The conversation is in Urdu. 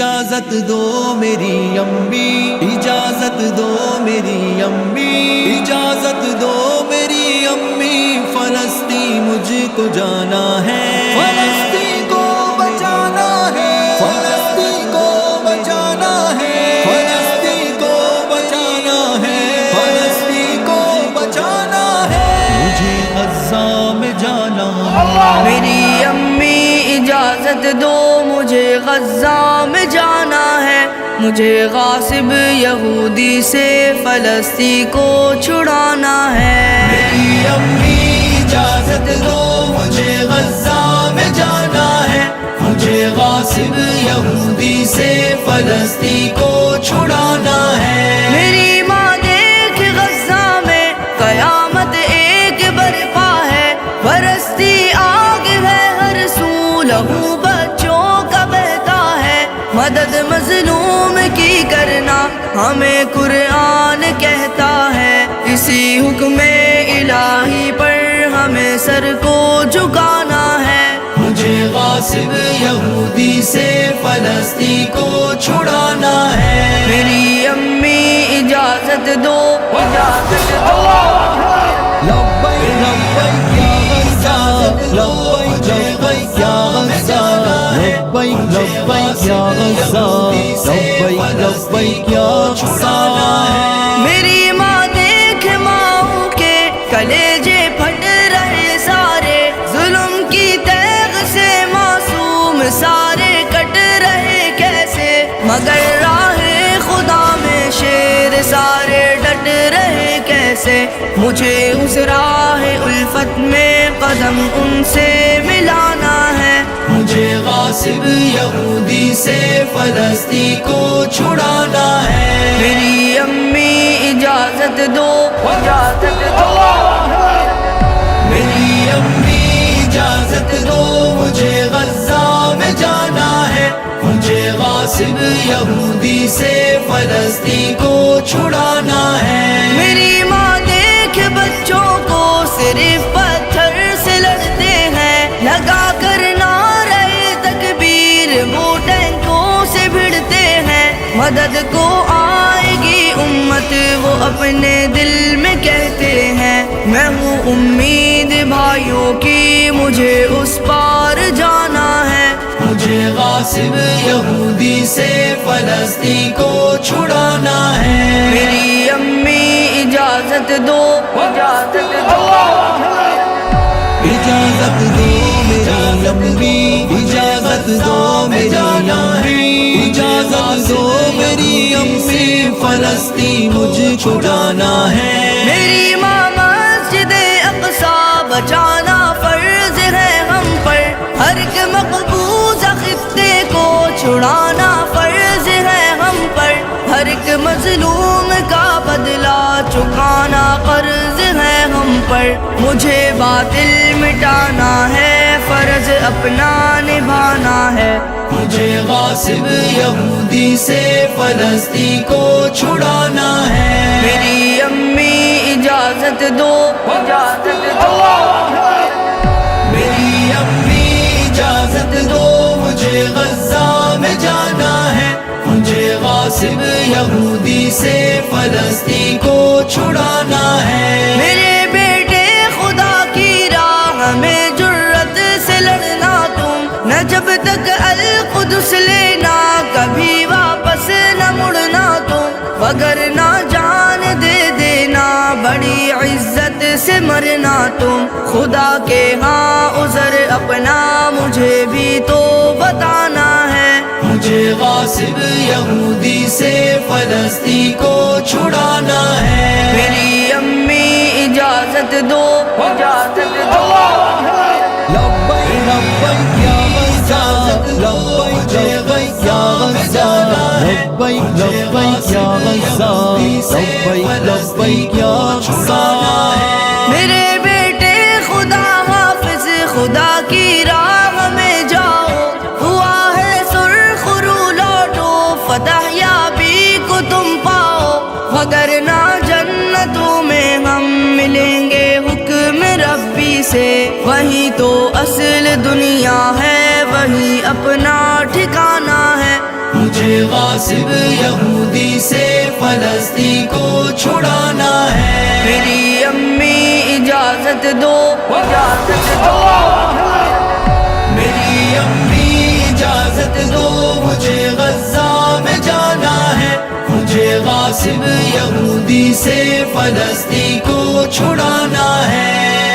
اجازت دو میری امی، اجازت دو میری امی، اجازت دو میری امی، فلسطین مجھ کو جانا ہے، فلسطین کو بچانا ہے، فلسطین کو بچانا ہے، فلسطین کو بچانا ہے، فلسطین کو بچانا ہے، مجھے غزہ میں جانا ہے۔ میری امی اجازت دو مجھے غزہ میں جانا ہے، مجھے غاصب یہودی سے فلسطین کو چھڑانا ہے۔ میری امی اجازت دو مجھے غزہ میں جانا ہے، مجھے غاصب یہودی سے فلسطین کو چھڑانا ہے۔ میری ماں دیکھ غزہ میں قیامت ایک برپا ہے، برستی آگ ہے ہر سو، لہو بچوں کا بہتا ہے، مدد مظلوم کی کرنا ہمیں قرآن کہتا ہے، اسی حکم الہی پر ہمیں سر کو جھکانا ہے۔ مجھے غاصب یہودی سے فلسطین کو چھڑانا ہے۔ میری امی اجازت دو، اجازت دو۔ لبیک لبیک یا غزہ، لبیک لبیک یا غزہ، لبیک لبیک یا غزہ، لبیک لبیک یا غزہ۔ میری ماں دیکھ ماؤں کے کلیجے پھٹ رہے سارے، ظلم کی تیغ سے معصوم سارے کٹ رہے کیسے، مگر راہ خدا میں شیر سارے ڈٹ رہے کیسے، مجھے اس راہ الفت میں قدم ان سے ملانا ہے۔ مجھے غاصب یہودی سے فلسطین کو چھڑانا ہے۔ میری امی اجازت دو، اجازت دو۔ میری امی اجازت دو مجھے غزہ میں جانا ہے، مجھے غاصب یہودی سے فلسطین کو چھڑانا ہے۔ میری ماں دیکھ بچوں کو صرف پتھر سے لڑتے ہیں، لگا کر نعرہ تکبیر وہ ٹینکوں سے بھڑتے ہیں، مدد کو آئے گی امت وہ اپنے دل میں کہتے ہیں، میں ہوں امید بھائیوں کی مجھے اس پار جانا ہے۔ مجھے غاصب یہودی سے فلسطین کو چھڑانا ہے۔ میری امی اجازت دو، اجازت دو۔ اجازت دو میری امی، اجازت دو میری امی، اجازت دو میری امی، فلسطین مجھ کو جانا ہے۔ میری ماں مسجد اقصی بچانا فرض ہے ہم پر، ہر ایک مقبوضہ خطے کو چھڑانا فرض ہے ہم پر، ہر ایک مظلوم کا بدلہ چکانا قرض ہے ہم پر، مجھے باطل مٹانا ہے، فرض اپنا نبھانا ہے۔ مجھے غاصب یہودی سے فلسطین کو چھڑانا ہے۔ میری امی اجازت دو، اجازت دو۔ میری امی اجازت دو مجھے غزہ میں جانا ہے، مجھے غاصب یہودی سے فلسطین کو چھڑانا ہے۔ میرے بیٹے خدا کی راہ میں جرت سے لڑنا تم، نہ جب تک القدس لینا کبھی واپس نہ مڑنا تم، وگرنہ جان دے دینا بڑی عزت سے مرنا تم، خدا کے ہاں عذر اپنا مجھے بھی تو بتانا ہے۔ مجھے غاصب یہودی سے فلسطین کو چھڑانا ہے۔ میری امی اجازت دو، اجازت دو۔ لبیک لبیک یا غزہ، لبیک لبیک یا غزہ، لبیک لبیک یا غزہ، لبیک لبیک یا غزہ۔ میرے بیٹے خدا حافظ خدا کی راہ میں جاؤ، ہوا ہے سرخ رو لوٹو، فتح یابی کو تم پاؤ، وگرنہ جنتوں میں ہم ملیں گے حکم ربی سے، وہی تو اصل دنیا ہے، وہی اپنا ٹھکانہ ہے۔ مجھے غاصب یہودی سے فلسطین کو چھڑانا ہے۔ میری امی اجازت دو، اجازت دو، میری امی اجازت دو، مجھے غزہ میں جانا ہے، مجھے غاصب یہودی سے فلسطین کو چھڑانا ہے۔